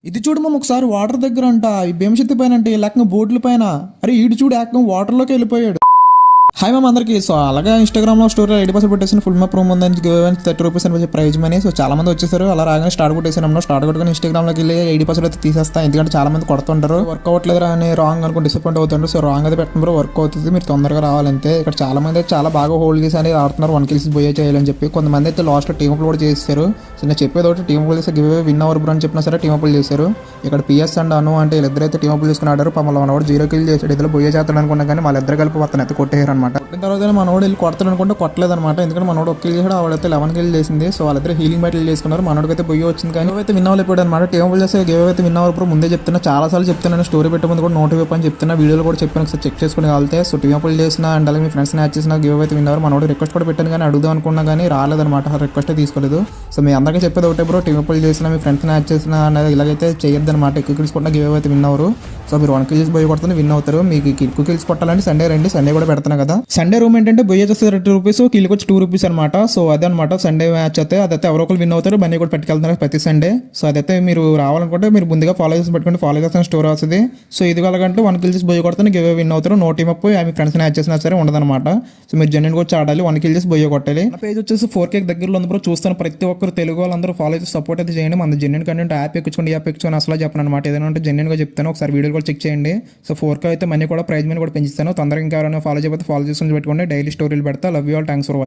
ఇది చూడు మనం ఒకసారి వాటర్ దగ్గర అంట ఈ భీమశక్తి పైన అంటే లేక బోట్ల పైన అరే ఈడు చూడు ఏకంగా వాటర్లోకి వెళ్ళిపోయాడు. హాయ్ మ్యామ్ అందరికీ. సో అలాగే ఇన్స్టాగ్రామ్లో స్టోరీ 80% పెట్టేసిన ఫుల్ మ్యాప్ రూమ్ ఉందని 30 రూపీస్ అని ప్రైజ్ మనీ. సో చాలా మంది వచ్చేసారు. అలా రాగానే స్టార్ట్ కొట్టేసాను. స్టార్ట్ కొట్టుకుని ఇన్స్టాగ్రామ్లోకి వెళ్ళి 80% అయితే తీసేస్తాను. ఎందుకంటే చాలా మంది కొడుతుంటారు. వర్క్ అవ్వట్లేదు అని రాంగ్ అనుకుని డిసప్పాయింట్ అవుతుంటారు. సో రాంగ్ అయితే పెట్టినప్పుడు వర్క్ అవుతుంది. మీరు తొందరగా రావాలంటే ఇక్కడ చాలా మంది అయితే చాలా బాగా హోల్డ్ చేసి అనేది ఆడుతున్నారు. 1 kills బోయే చేయాలని చెప్పి కొంతమంది అయితే లాస్ట్ టీమ్ అప్ కూడా చేస్తారు. సో నేను చెప్పేది ఒకటి టీమ్ అప్ చేస్తే giveaway win our bro అని చెప్పినా సరే టీమ్ అప్ చేశారు. ఇక్కడ పిఎస్ అండ్ అను అంటే వీళ్ళిద్దరు అయితే టీమ్ అప్ చేసుకుని ఆడారు. పాపం మనవాడు 0 kill చేశాడు. ఇద్దరు బోయే చేస్తాడు అనుకున్నా కానీ వాళ్ళిద్దరు కలిపి అతను అయితే కొట్టేయారు అనమాట. కొట్టిన తర్వాత మనోడు వెళ్ళి కొడతాడు అనుకుంటే కొట్టలేదు అనమాట. ఎందుకంటే మనోడు 1 kill చేసాడు, ఆవిడైతే 11 kill చేసింది. సో వాళ్ళిద్దరు హీలింగ్ బ్యాటిల్ చేసుకున్నారు. మనోడికి అయితే బొయ్యి వచ్చింది కానీ అయితే విన్ అవ్వలేకపోయాడు అనమాట. టీమ్ అప్ చేస్తే గివ్ అయితే విన్ అవర్ బ్రో ముందే చెప్తున్నా, చాలా సార్లు చెప్తున్నాను. స్టోరీ పెట్టే ముందు కూడా నోట్ ఇవ్వని చెప్తున్నా, వీడియోలో కూడా చెప్పాను. ఒకసారి చెక్ చేసుకుని కావాలితే. సో టీమ్ అప్ చేసిన అండ్ అలాగే మీ ఫ్రెండ్స్ మ్యాచ్ చేసిన గివ్ అయితే విన్ అవర్. మనోడు రిక్వెస్ట్ కూడా పెట్టాను కానీ అడుగుదాం అనుకున్నా కానీ రాలేదన్నమాట. రిక్వెస్ట్ తీసుకోలేదు. సో మీ అందరికీ చెప్పేది ఒకటే బ్రో, టీమ్ అప్ చేసిన మీ ఫ్రెండ్స్ మ్యాచ్ చేసిన అనేది ఇలాగైతే చేయొద్దన్నమాట. ఎక్కువ కిల్స్ కొట్టినా గివ్ అయితే విన్ అవరు. సో మీరు 1 kill బొయ్యి కొడుతుంది విన్ అవుతారు. మీకు ఎక్కువ కిల్స్ కొట్టాలంటే సండే రండి. సండే కూడా పెడుతున్నా కదా. సండే రూమ్ ఏంటంటే బొయ్యి వచ్చేసి 30 రూపీస్, కిల్కి వచ్చి 2 రూపీస్ అనమాట. సో అదే అనమాట సండే మ్యాచ్ అయితే అదైతే ఎవరో ఒకరు విన్ అవుతారు. బన్నీ కూడా పెట్టుకెళ్తున్నారు ప్రతి సండే. సో అదైతే మీరు రావాలనుకుంటే మీరు ముందుగా ఫాలో చేసి పెట్టుకుంటే ఫాలో చేసిన స్టోర్ వస్తుంది. సో ఇది కలగంటే 1 kill బొయ్యి కొడితే గివ్ విన్ అవుతారు. నో టీమ్ అప్ మీ ఫ్రెండ్స్ మ్యాచ్ చేసినా సరే ఉండదన్నమాట. సో మీరు జెన్యున్ వచ్చి ఆడాలి. 1 kill బొయ్యి కొట్టాలి. నా పేజ్ వచ్చేసి 4K దగ్గరలో ఉంది బ్రో. చూస్తాను ప్రతి ఒక్కరు తెలుగు వాళ్ళందరూ ఫాలో చేసి సపోర్ట్ అయితే చేయండి. మన జెన్యున్ కంటెంట్ యాప్ ఎక్కించుకోండి, యాప్ ఎక్కించుకొని అసలు చెప్పను అనమాట. ఏదైనా ఉంటే జెన్యున్గా చెప్తాను. ఒకసారి వీడియోలు కూడా చెక్ చేయండి. సో 4K అయితే మనీ కూడా ప్రైజ్ మనీ కూడా పెంచుతాను. తొందరగా ఇంకా ఎవరైనా ఫాలో చేయకపోతే ఫాలో చేసుకుని పెట్టుకోండి. డైలీ స్టోరీలు పెడతా. Love you all. Thanks for watching.